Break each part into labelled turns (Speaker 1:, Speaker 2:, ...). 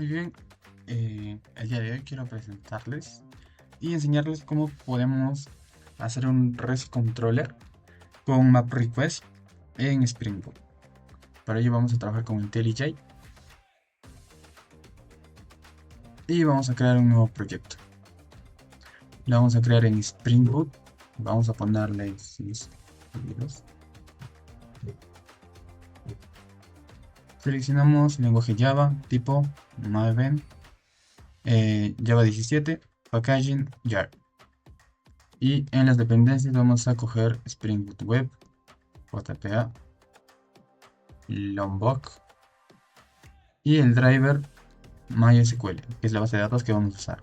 Speaker 1: Muy bien, el día de hoy quiero presentarles y enseñarles cómo podemos hacer un REST controller con map request en Spring Boot. Para ello vamos a trabajar con IntelliJ y vamos a crear un nuevo proyecto. Lo vamos a crear en Spring Boot. Vamos a ponerle sys-servidors. Seleccionamos el lenguaje Java, tipo Maven, Java 17, Packaging, Jar. Y en las dependencias vamos a coger Spring Boot Web, JPA, Lombok y el driver MySQL, que es la base de datos que vamos a usar.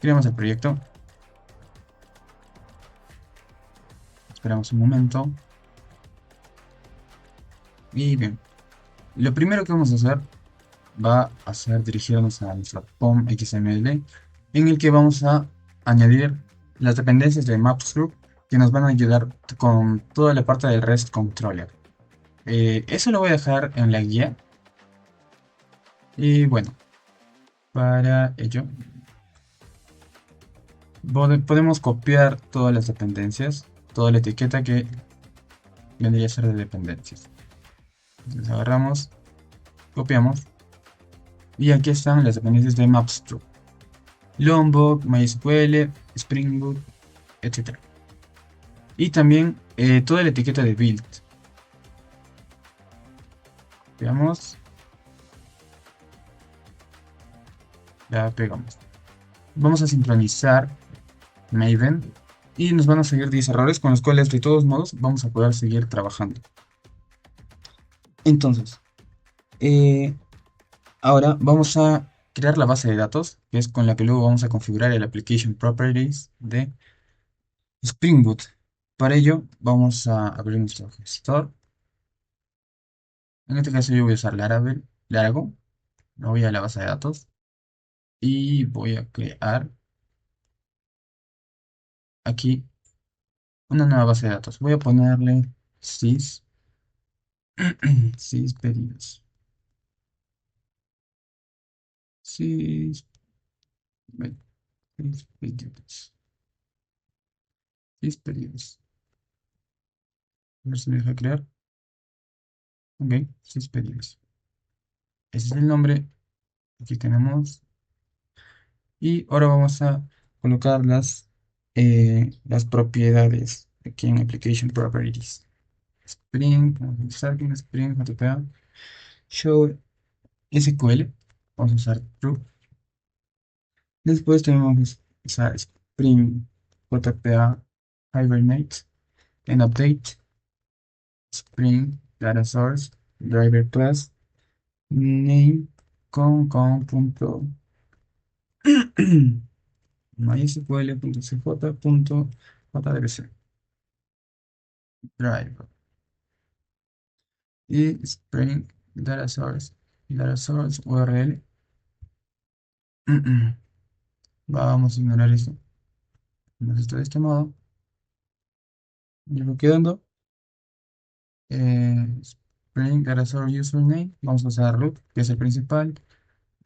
Speaker 1: Creamos el proyecto, esperamos un momento y bien, lo primero que vamos a hacer va a ser dirigirnos a nuestra POM XML en el que vamos a añadir las dependencias de Maps Group que nos van a ayudar con toda la parte del REST controller. Eso lo voy a dejar en la guía y bueno, para ello podemos copiar todas las dependencias, toda la etiqueta que vendría a ser de dependencias. Entonces agarramos, copiamos y aquí están las dependencias de Mapstro, Lombok, MySQL, Spring Boot, etc. Y también toda la etiqueta de build. Veamos, la pegamos. Vamos a sincronizar Maven y nos van a seguir 10 errores con los cuales de todos modos vamos a poder seguir trabajando. Entonces, eh, ahora vamos a crear la base de datos, que es con la que luego vamos a configurar el Application Properties de Spring Boot. Para ello, vamos a abrir nuestro gestor. En este caso yo voy a usar Laravel, me voy a la base de datos y voy a crear aquí una nueva base de datos. Voy a ponerle sys, sys pedidos, sys, sys pedidos, sys pedidos. A ver si me deja crear. Ok, sys pedidos. Ese es el nombre. Aquí tenemos. Y ahora vamos a colocar las propiedades aquí en Application Properties. Spring, Starting Spring, JPA, Show SQL. Vamos a usar True. Después tenemos que usar Spring, JPA, Hibernate, en Update, Spring, Data Source, Driver Class, Name, punto mysql.cj.jdbc, Driver. Y Spring Data Source URL. Vamos a ignorar esto. Nos está de este modo. Ya va quedando. Spring Data Source Username. Vamos a usar root, que es el principal.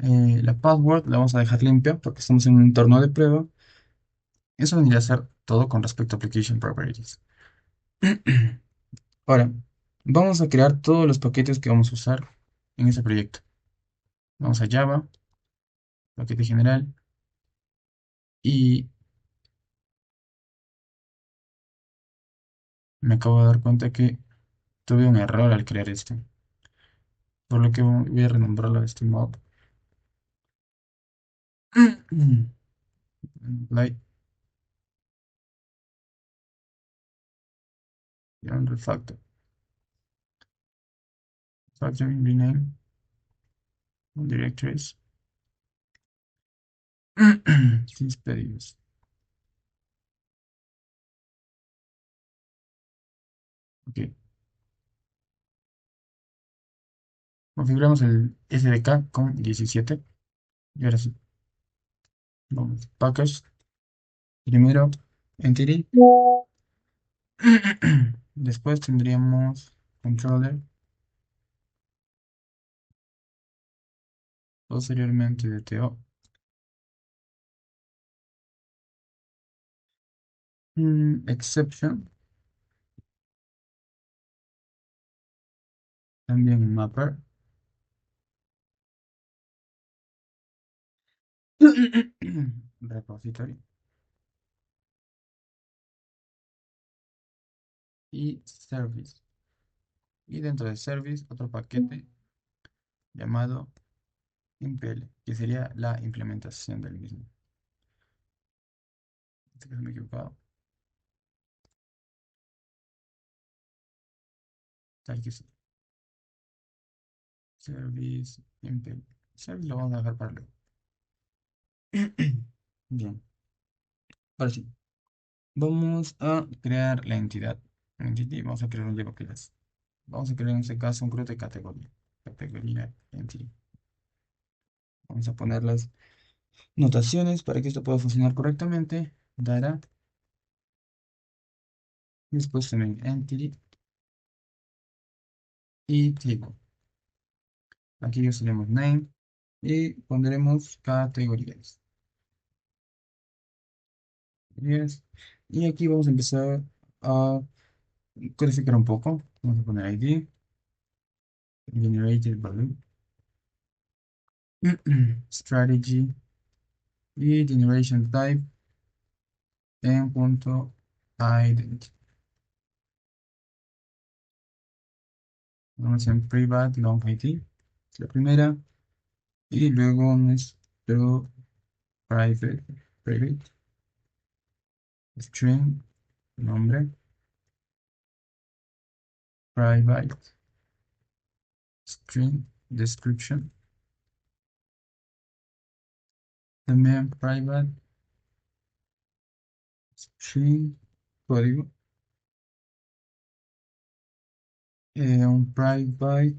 Speaker 1: La password la vamos a dejar limpia porque estamos en un entorno de prueba. Eso vendría a ser todo con respecto a Application Properties. Ahora, vamos a crear todos los paquetes que vamos a usar en este proyecto. Vamos a Java, paquete general, y me acabo de dar cuenta que tuve un error al crear este, por lo que voy a renombrarlo de este modo. Light and refactor. Factoring rename directories. Sys pedidos. Ok. Configuramos el SDK con 17. Y ahora sí, vamos. Package. Primero, entity. Después tendríamos controller. Posteriormente DTO. Exception. También mapper. Repository. Y service. Y dentro de service, otro paquete llamado impl, que sería la implementación del mismo. Este que se me he equivocado. Tal que sí. Service impl. Service lo vamos a dejar para luego. Bien. Ahora sí. Vamos a crear la entidad. Entity, vamos a crear un Java class. Vamos a crear en este caso un grupo de categoría. Categoría entity. Vamos a poner las notaciones para que esto pueda funcionar correctamente. Data. Después también entity y table. Aquí ya tenemos name y pondremos categorías. Yes. Y aquí vamos a empezar a codificar un poco. Vamos a poner ID, generated value, strategy y generation type en punto identity. Vamos en private long ID, la primera, y luego nuestro private string, nombre, private string description, también private string código, un private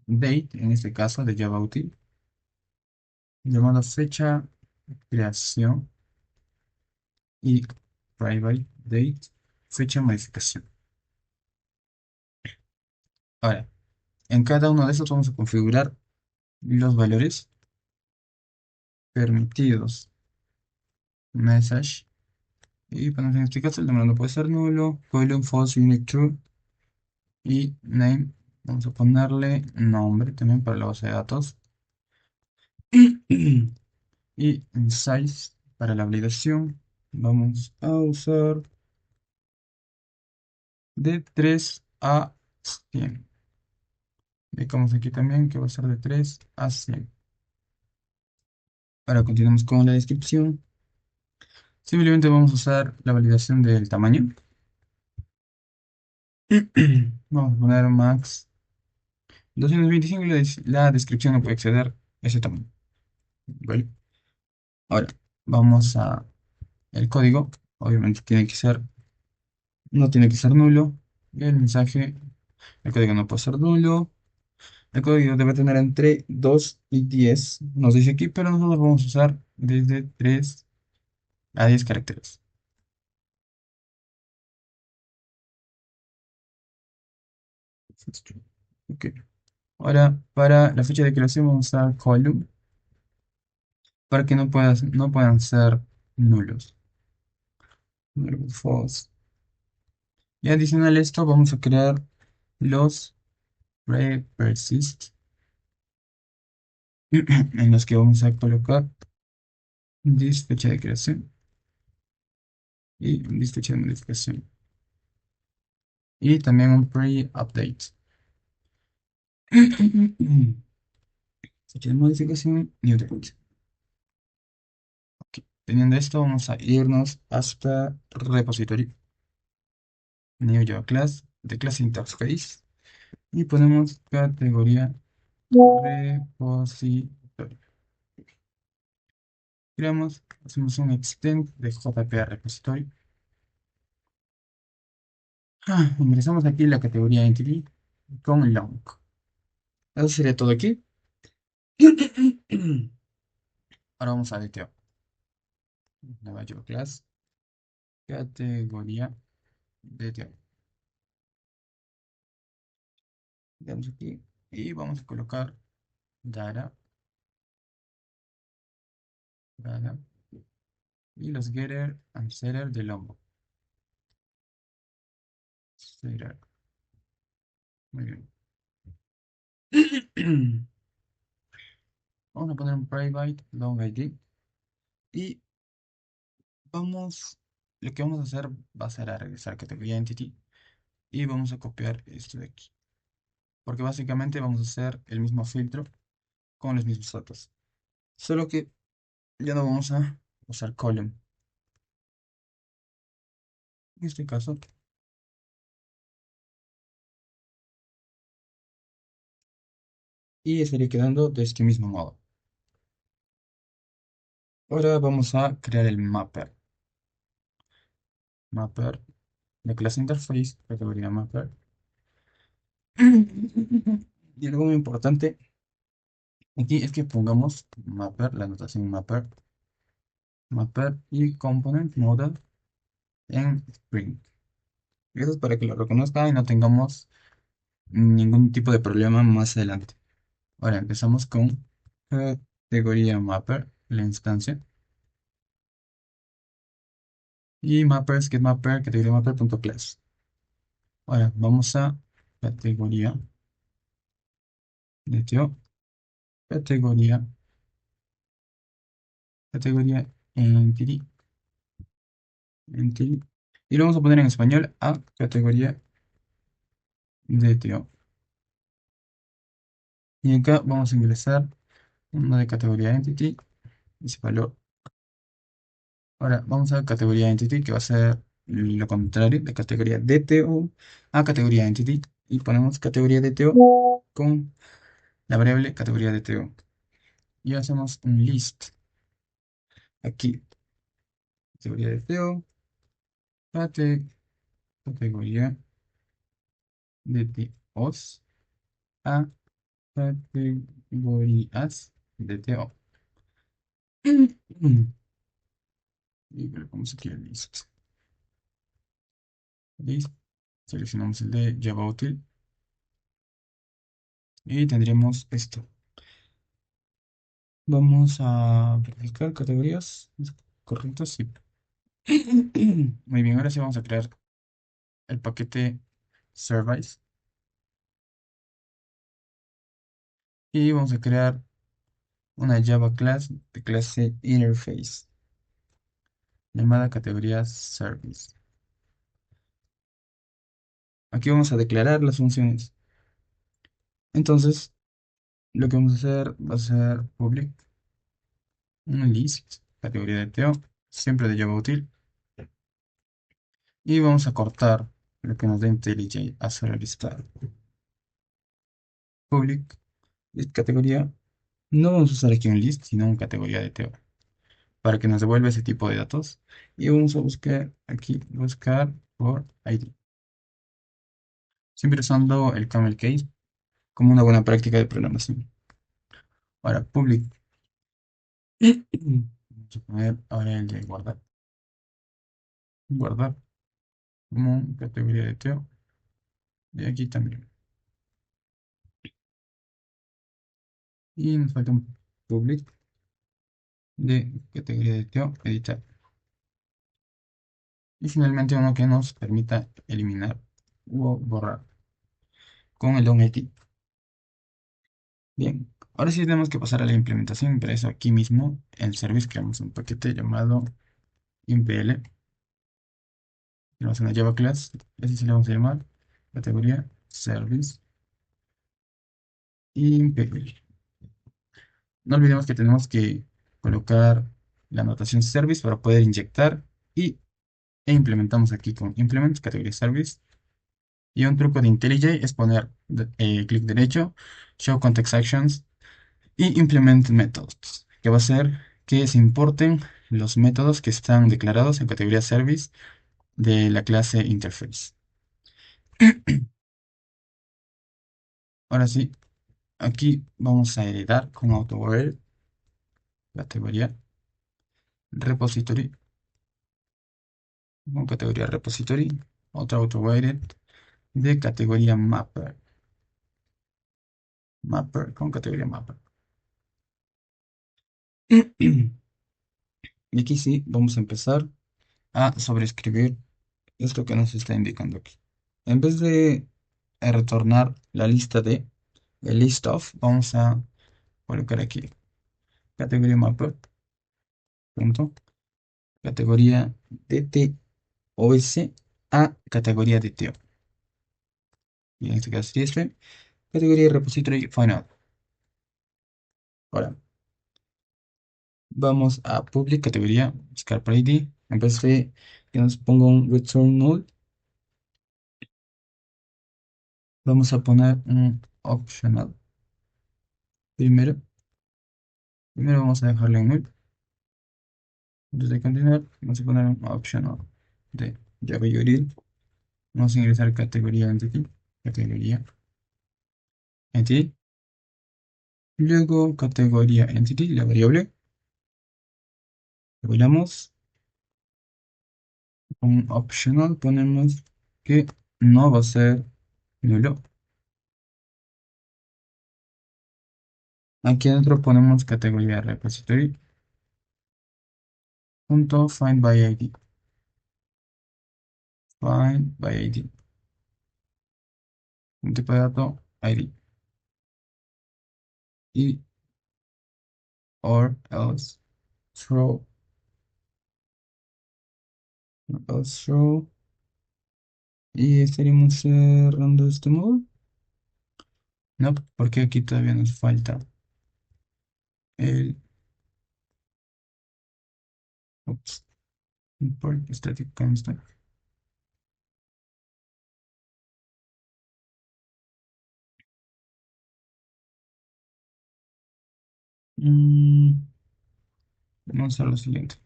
Speaker 1: date, en este caso de Java util, llamado fecha creación y private date fecha modificación. Ahora, en cada uno de estos vamos a configurar los valores permitidos. Message. Y ponemos en este caso el número no puede ser nulo. Colon false unique true. Y name. Vamos a ponerle nombre también para la base de datos. Y en size para la validación. Vamos a usar de 3 a 100. Dejamos aquí también que va a ser de 3 a 100. Ahora continuamos con la descripción. Simplemente vamos a usar la validación del tamaño. Vamos a poner max 225 y la descripción no puede exceder ese tamaño. ¿Vale? Ahora, vamos a el código. Obviamente no tiene que ser nulo. El mensaje, el código no puede ser nulo. El código debe tener entre 2 y 10. Nos dice aquí, pero nosotros vamos a usar desde 3 a 10 caracteres. Ok. Ahora, para la fecha de creación vamos a usar column para que no puedan ser nulos. Null false. Y adicional a esto, vamos a crear los prepersist en los que vamos a colocar this fecha de creación y this fecha de modificación. Y también un pre-update. Fecha de modificación, new date. Ok. Teniendo esto, vamos a irnos hasta repository, new Java class, de clase interface, y ponemos categoría repository. Creamos, hacemos un extend de JPA repository. Ingresamos aquí la categoría entity con long. Eso sería todo aquí. Ahora vamos a DTO. Nueva Java class, categoría DTO. Le damos aquí y vamos a colocar data, data, y los getter and setter de Lombo. Setter, muy bien. Vamos a poner un private long ID y vamos, lo que vamos a hacer va a ser a regresar categoría entity y vamos a copiar esto de aquí. Porque básicamente vamos a hacer el mismo filtro con los mismos datos. Solo que ya no vamos a usar column. En este caso, y estaría quedando de este mismo modo. Ahora vamos a crear el mapper. Mapper de clase interface, categoría mapper. Y algo muy importante aquí es que pongamos mapper, la notación mapper, mapper y component model en Spring. Eso es para que lo reconozca y no tengamos ningún tipo de problema más adelante. Ahora empezamos con categoría mapper, la instancia. Y mappers, get mapper, categoría mapper.class. Ahora vamos a categoría de Teo, categoría, categoría entity, entity. Y lo vamos a poner en español a categoría de Teo. Y acá vamos a ingresar uno de categoría entity, ese valor. Ahora vamos a categoría entity, que va a ser lo contrario de categoría DTO a categoría entity. Y ponemos categoría DTO con la variable categoría DTO. Y hacemos un list aquí. Categoría DTO, categoría DTOs a categorías DTO. Y le ponemos aquí el list. List. Seleccionamos el de Java Util. Y tendremos esto. Vamos a verificar categorías. ¿Es correcto? Sí. Muy bien, ahora sí vamos a crear el paquete service. Y vamos a crear una Java class de clase interface llamada categoría service. Aquí vamos a declarar las funciones. Entonces, lo que vamos a hacer va a ser public un list, categoría de Teo, siempre de Java Util. Y vamos a cortar lo que nos da IntelliJ a solo listar. Public, list categoría. No vamos a usar aquí un list, sino una categoría de Teo, para que nos devuelva ese tipo de datos. Y vamos a buscar aquí, buscar por ID. Siempre usando el camel case como una buena práctica de programación. Ahora, public. Vamos a poner ahora el de guardar. Guardar como categoría de Teo. Y aquí también. Y nos falta un public de categoría de Teo, editar. Y finalmente uno que nos permita eliminar o borrar con el downIT. Bien, ahora sí tenemos que pasar a la implementación. Para eso aquí mismo en service creamos un paquete llamado impl. Tenemos una Java class, así se le vamos a llamar, categoría service impl. No olvidemos que tenemos que colocar la anotación service para poder inyectar e implementamos aquí con implement categoría service. Y un truco de IntelliJ es poner clic derecho, show context actions y implement methods, que va a hacer que se importen los métodos que están declarados en categoría service de la clase interface. Ahora sí, aquí vamos a heredar con AutoWare categoría repository, con categoría repository, otra AutoWare de categoría mapper, mapper con categoría mapper. Y aquí sí, vamos a empezar a sobreescribir esto que nos está indicando aquí. En vez de retornar la lista de el list of, vamos a colocar aquí categoría mapper, punto, categoría DTOS a categoría DTO. Y en este caso sería este, categoría repository final. Ahora, vamos a public categoría, buscar por ID. En vez de que nos ponga un return null, vamos a poner un optional. Primero, primero vamos a dejarle en null. Antes de continuar, vamos a poner un optional de Java URL. Vamos a ingresar categoría entity, categoría entity. Luego categoría entity, la variable. Regulamos un optional, ponemos que no va a ser nulo. Aquí adentro ponemos categoría repository. Punto find by ID. Find by ID. Un tipo de dato ID. Y or else throw. Else throw. Y estaríamos cerrando este módulo. No, porque aquí todavía nos falta el ups, import static constant. Mm, Vamos a lo siguiente.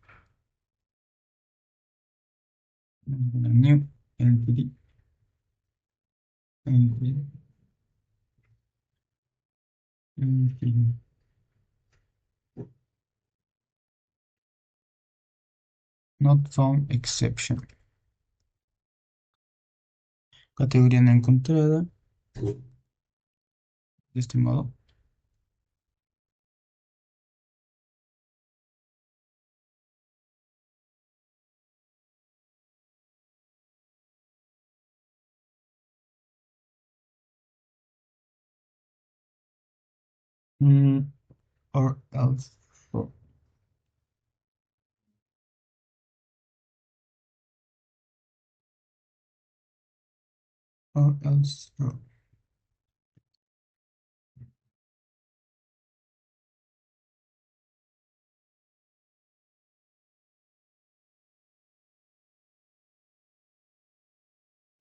Speaker 1: Vamos a poner new entity, entity, entity, not found exception. Categoría no encontrada. De este modo. Mm, or else. Or else.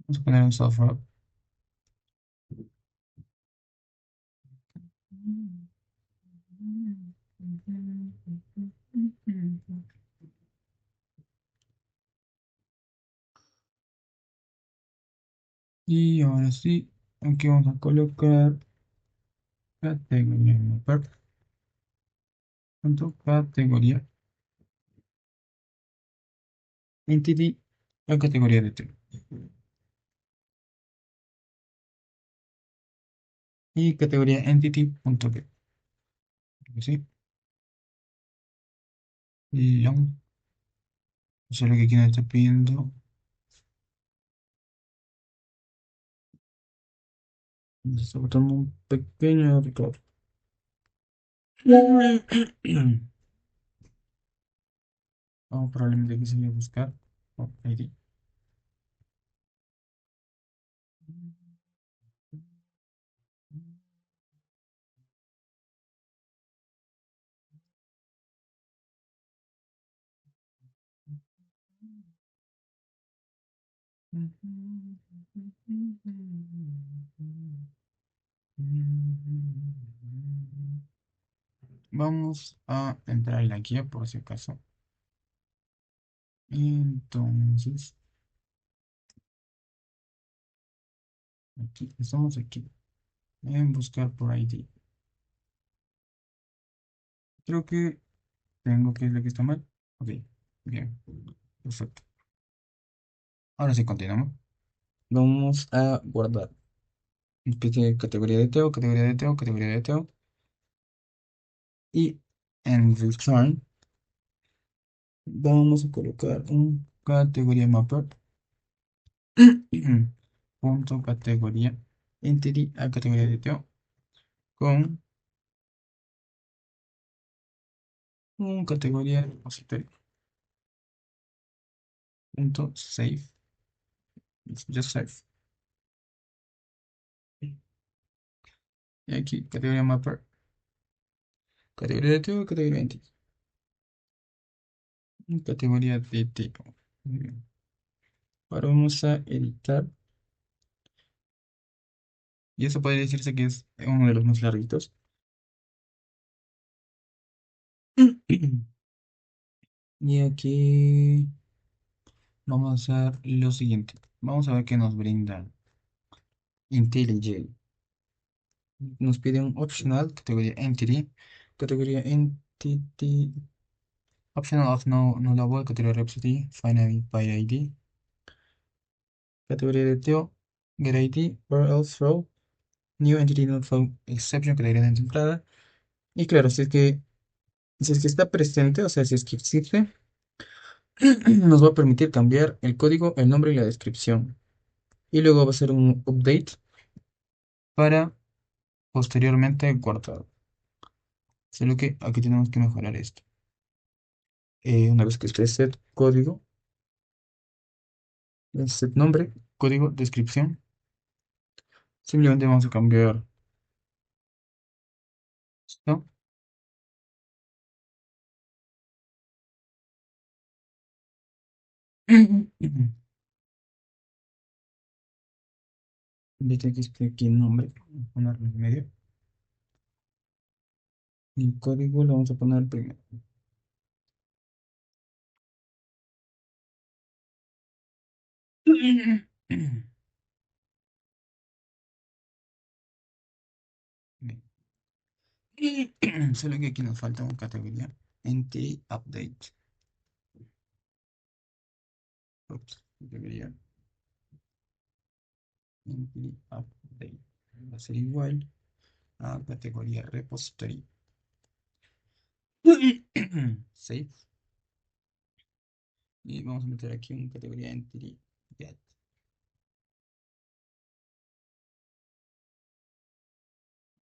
Speaker 1: Vamos a poner un software. Y ahora sí, aquí vamos a colocar categoría mapper. Punto categoría entity, la categoría de tema. Y categoría entity.get. ¿Sí? Y ya, eso es lo que aquí nos está pidiendo. Nos está botando un pequeño error. Vamos probablemente aquí se voy a buscar. Oh, ID. Vamos a entrar en la guía por si acaso. Entonces, aquí, estamos aquí en buscar por ID. Creo que tengo que es lo que está mal. Ok, bien, perfecto. Ahora sí continuamos. Vamos a guardar. Categoría de Teo, categoría de Teo, categoría de Teo. en return vamos a colocar un categoría mapper punto categoría entity a categoría de Teo con un categoría repository punto save just save y aquí categoría mapper categoría de Teo categoría entity categoría de Teo. Muy bien. Ahora vamos a editar y eso podría decirse que es uno de los más larguitos. Y aquí vamos a hacer lo siguiente. Vamos a ver qué nos brinda IntelliJ. Nos pide un optional, categoría entity, optional of no label, categoría repository, find by ID, categoría de Teo, get ID, or else throw, new entity not found exception, categoría de entrada. Y claro, si es que está presente, o sea, si es que existe, nos va a permitir cambiar el código, el nombre y la descripción. Y luego va a ser un update para posteriormente guardar. Solo que aquí tenemos que mejorar esto. Una vez que esté set código, set nombre, código, descripción, simplemente vamos a cambiar esto. Ahorita que esté aquí el nombre, vamos a ponerlo en medio. Y el código lo vamos a poner primero. Solo que aquí nos falta una categoría. Entity Update. Ups, categoría Entity Update. Va a ser igual a categoría Repository. Save. Y vamos a meter aquí una categoría Entity Get.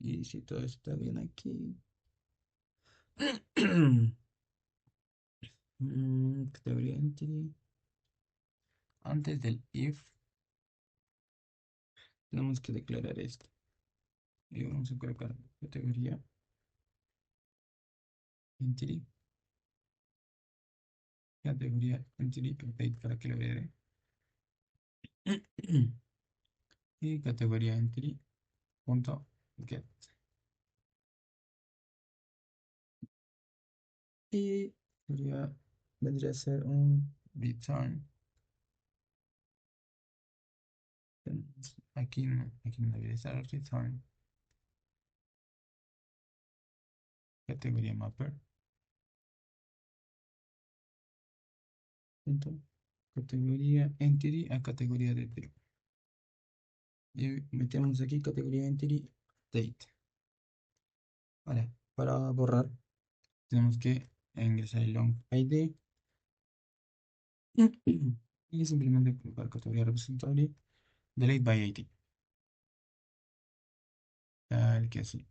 Speaker 1: Y si todo está bien aquí. Categoría Entity. Antes del if, tenemos que declarar esto. Y vamos a colocar categoría Entity. Categoría Entity Update para que lo vea. Y categoría Entity punto get. Y vendría a ser un return. Aquí no debería estar return. Categoría mapper. Punto. Categoría entity a categoría de tipo. Y metemos aquí categoría entity date. Vale, para borrar tenemos que ingresar el long ID y simplemente colocar categoría repository delete by ID. Tal que así.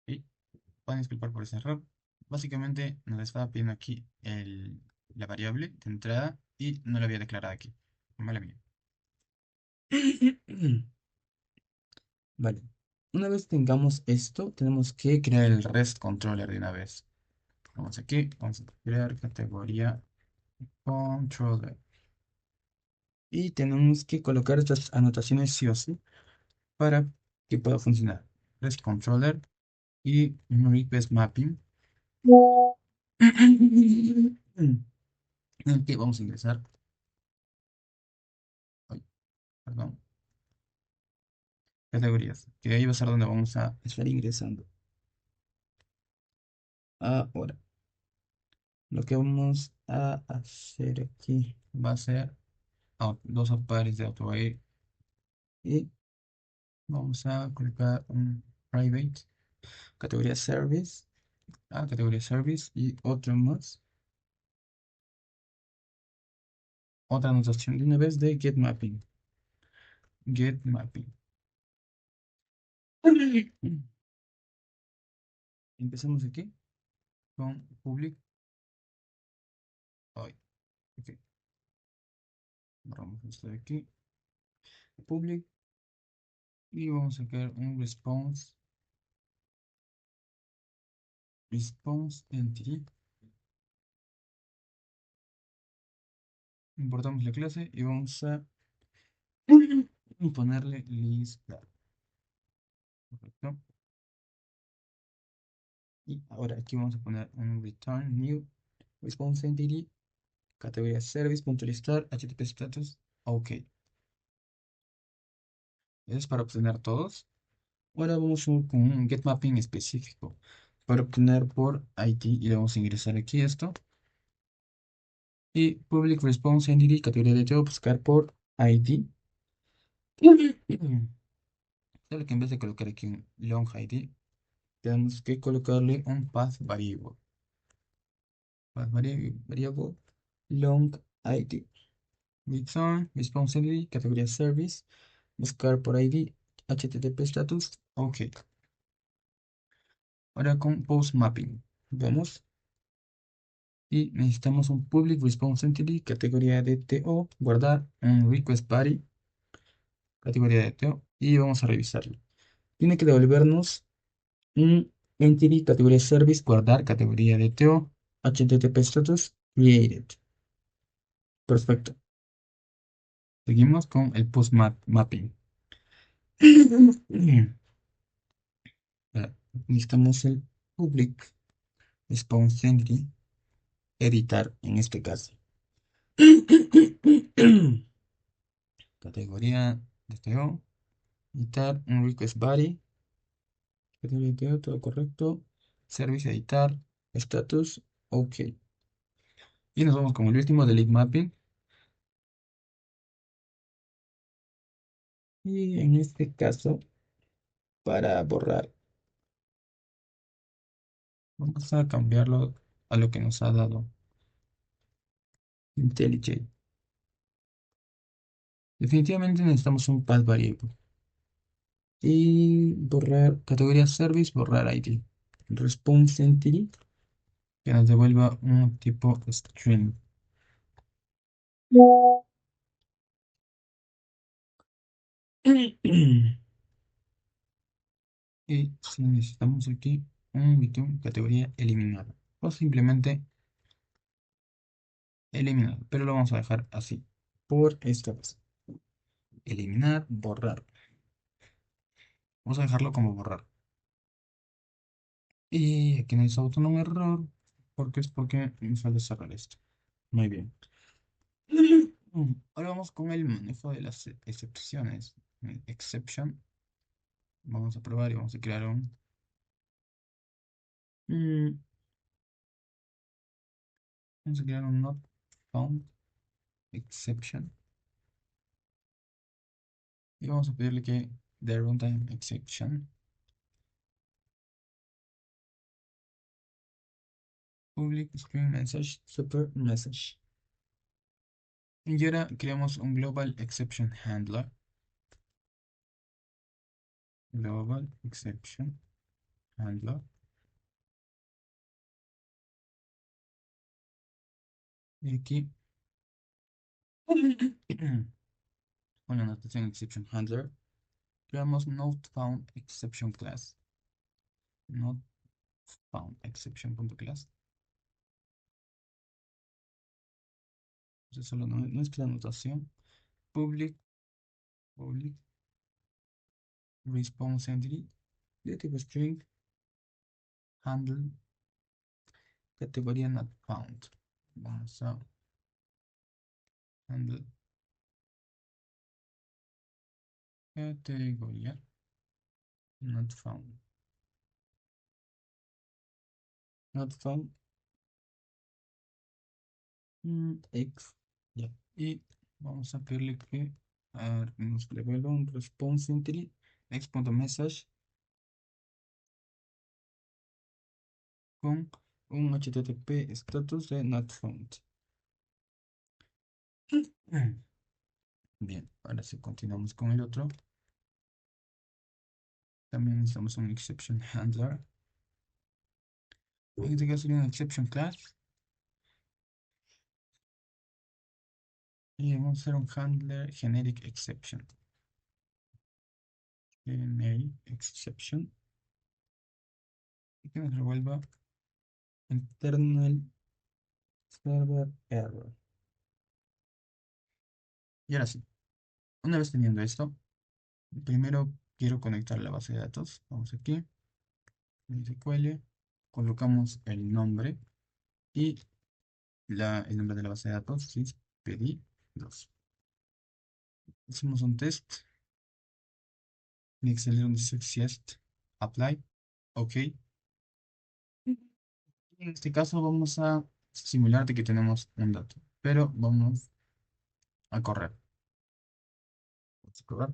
Speaker 1: Y pueden disculpar por ese error. Básicamente nos estaba pidiendo aquí la variable de entrada y no la había declarado aquí. Mala mía. Vale. Una vez tengamos esto, tenemos que crear el REST controller de una vez. Vamos aquí, vamos a crear categoría controller. Y tenemos que colocar estas anotaciones sí o sí para que pueda funcionar. REST controller y un request mapping. En el que vamos a ingresar, ay, perdón, categorías, que ahí va a ser donde vamos a estar ingresando. Ahora, lo que vamos a hacer aquí va a ser dos pares de auto y vamos a colocar un private, categoría service, categoría service y otro más, otra anotación de una vez de get mapping, get mapping. Empezamos aquí con public, ay, ok, borramos esto de aquí, public, y vamos a crear un response entity. Importamos la clase y vamos a ponerle lista. Perfecto. Y ahora aquí vamos a poner un return new response entity, categoría service.listar, http status, ok. Eso es para obtener todos. Ahora vamos con un get mapping específico para obtener por ID y le vamos a ingresar aquí esto. Y public response entity, categoría de todo, buscar por ID. Solo que en vez de colocar aquí un long ID, tenemos que colocarle un path variable. Variable long ID. Return, responsibility, categoría service, buscar por ID, HTTP status, ok. Ahora con post mapping. Vamos y necesitamos un public response entity, categoría de TO, guardar un request body, categoría de TO y vamos a revisarlo. Tiene que devolvernos un entity, categoría service, guardar, categoría de TO, HTTP status, created. Perfecto. Seguimos con el post mapping. Ahora, necesitamos el public response entity, editar en este caso. Categoría de TO, editar un request body, categoría de TO, todo correcto. Service editar, status, ok. Y nos vamos con el último, delete mapping. Y en este caso, para borrar, vamos a cambiarlo a lo que nos ha dado IntelliJ. Definitivamente necesitamos un path variable. Y borrar categoría service, borrar ID. Response entity, que nos devuelva un tipo string. Y si necesitamos aquí un botón categoría eliminar. O simplemente eliminar. Pero lo vamos a dejar así. Por esta vez. Eliminar, borrar. Vamos a dejarlo como borrar. Y aquí nos auto un error. Porque me falta cerrar esto. Muy bien. Ahora vamos con el manejo de las excepciones. Exception. Vamos a probar y vamos a crear mm, vamos a crear un not found exception. Y vamos a pedirle que the runtime exception public screen message super message. Y ahora creamos un global exception handler. Global exception handler. Y aquí con la notación exception handler Creamos not found exception class. Not found exception.class. Entonces solo nuestra anotación. Public response entity de tipo string handle categoría not found. Vamos a handle categoría not found. Not found x. Ya. Y vamos a pedirle que nos devuelva un response entity x.message con un HTTP status de not found. Bien, ahora sí continuamos con el otro. También necesitamos un exception handler. En este caso sería una exception class. Y vamos a hacer un handler generic exception. Generic exception. Y que nos revuelva internal server error. Y ahora sí, una vez teniendo esto, primero quiero conectar la base de datos. Vamos aquí, MySQL, colocamos el nombre y el nombre de la base de datos, sí, pedí 2. Hacemos un test. Next donde dice suggest, apply, ok. En este caso vamos a simular de que tenemos un dato, pero vamos a correr. Vamos a correr.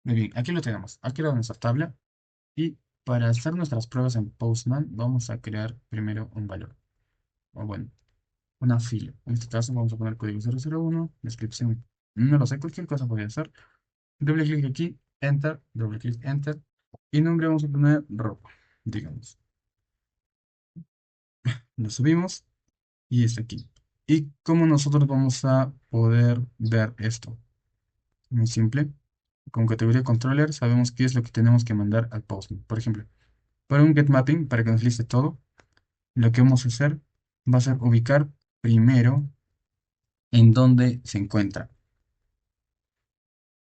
Speaker 1: Muy bien, aquí lo tenemos. Aquí era nuestra tabla. Y para hacer nuestras pruebas en Postman, vamos a crear primero un valor. O bueno, una fila. En este caso vamos a poner código 001, descripción. No lo sé, cualquier cosa podría ser. Doble clic aquí, enter, doble clic, enter. Y nombre vamos a poner ropa, digamos. Lo subimos y está aquí. ¿Y cómo nosotros vamos a poder ver esto? Muy simple. Con categoría controller sabemos qué es lo que tenemos que mandar al Postman. Por ejemplo, para un get mapping, para que nos liste todo, lo que vamos a hacer va a ser ubicar primero en dónde se encuentra.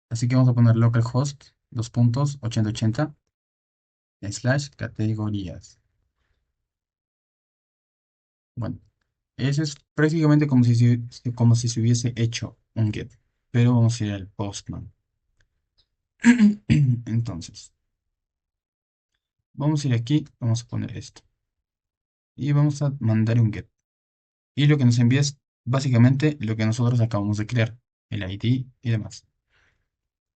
Speaker 1: Así que vamos a poner localhost, 2.8080, slash categorías. Bueno, eso es prácticamente como si se hubiese hecho un get, pero vamos a ir al postman. Entonces, vamos a ir aquí, vamos a poner esto. Y vamos a mandar un get. Y lo que nos envía es básicamente lo que nosotros acabamos de crear, el ID y demás.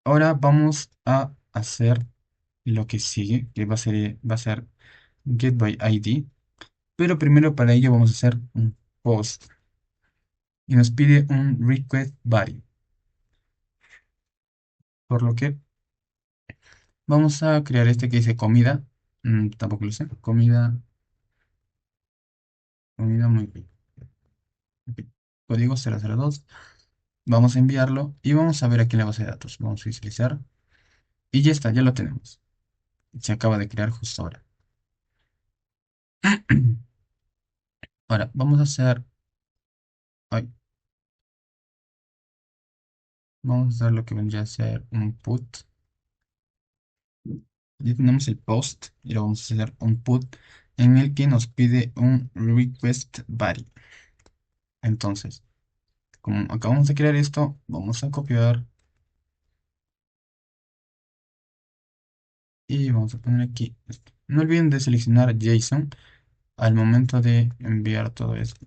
Speaker 1: Ahora vamos a hacer lo que sigue, que va a ser get by ID. Pero primero para ello vamos a hacer un post. Y nos pide un request body. Por lo que vamos a crear este que dice comida. Tampoco lo sé. Comida muy bien. Ok. Código 002. Vamos a enviarlo y vamos a ver aquí en la base de datos. Vamos a visualizar. Y ya está, ya lo tenemos. Se acaba de crear justo ahora. Ahora, vamos a hacer. Ay, vamos a hacer lo que vendría a ser un put. Ya tenemos el post y lo vamos a hacer un put en el que nos pide un request body. Entonces, como acabamos de crear esto, vamos a copiar y vamos a poner aquí esto. No olviden de seleccionar JSON al momento de enviar todo esto.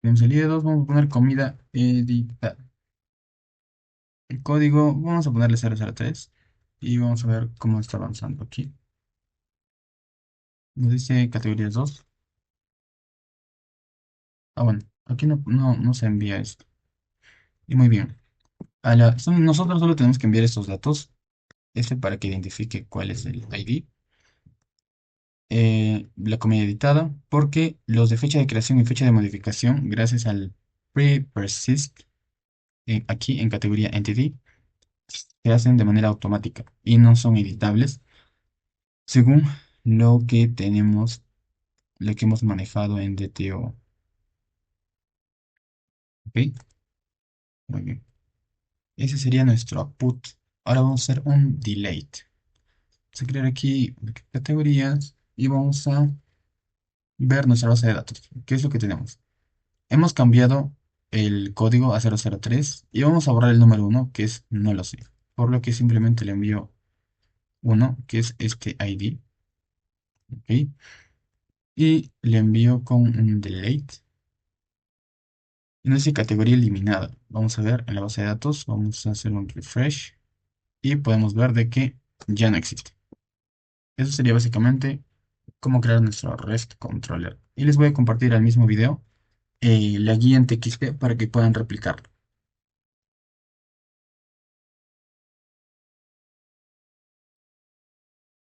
Speaker 1: En salida 2 vamos a poner comida editar. El código vamos a ponerle 003 y vamos a ver cómo está avanzando aquí. Nos dice categorías 2. Ah, bueno, aquí no se envía esto. Y muy bien. nosotros solo tenemos que enviar estos datos, este para que identifique cuál es el ID, la comida editada, porque los de fecha de creación y fecha de modificación, gracias al pre-persist, aquí en categoría entity, se hacen de manera automática y no son editables según lo que tenemos, lo que hemos manejado en DTO. ¿Ok? Muy bien. Ese sería nuestro output. Ahora vamos a hacer un delete. Vamos a crear aquí categorías y vamos a ver nuestra base de datos. ¿Qué es lo que tenemos? Hemos cambiado el código a 003 y vamos a borrar el número uno que es no lo sé. Por lo que simplemente le envío uno que es este ID. ¿Ok? Y le envío con un delete. Y no dice categoría eliminada. Vamos a ver en la base de datos. Vamos a hacer un refresh. Y podemos ver de que ya no existe. Eso sería básicamente cómo crear nuestro REST controller. Y les voy a compartir al mismo video la guía en TXT para que puedan replicarlo.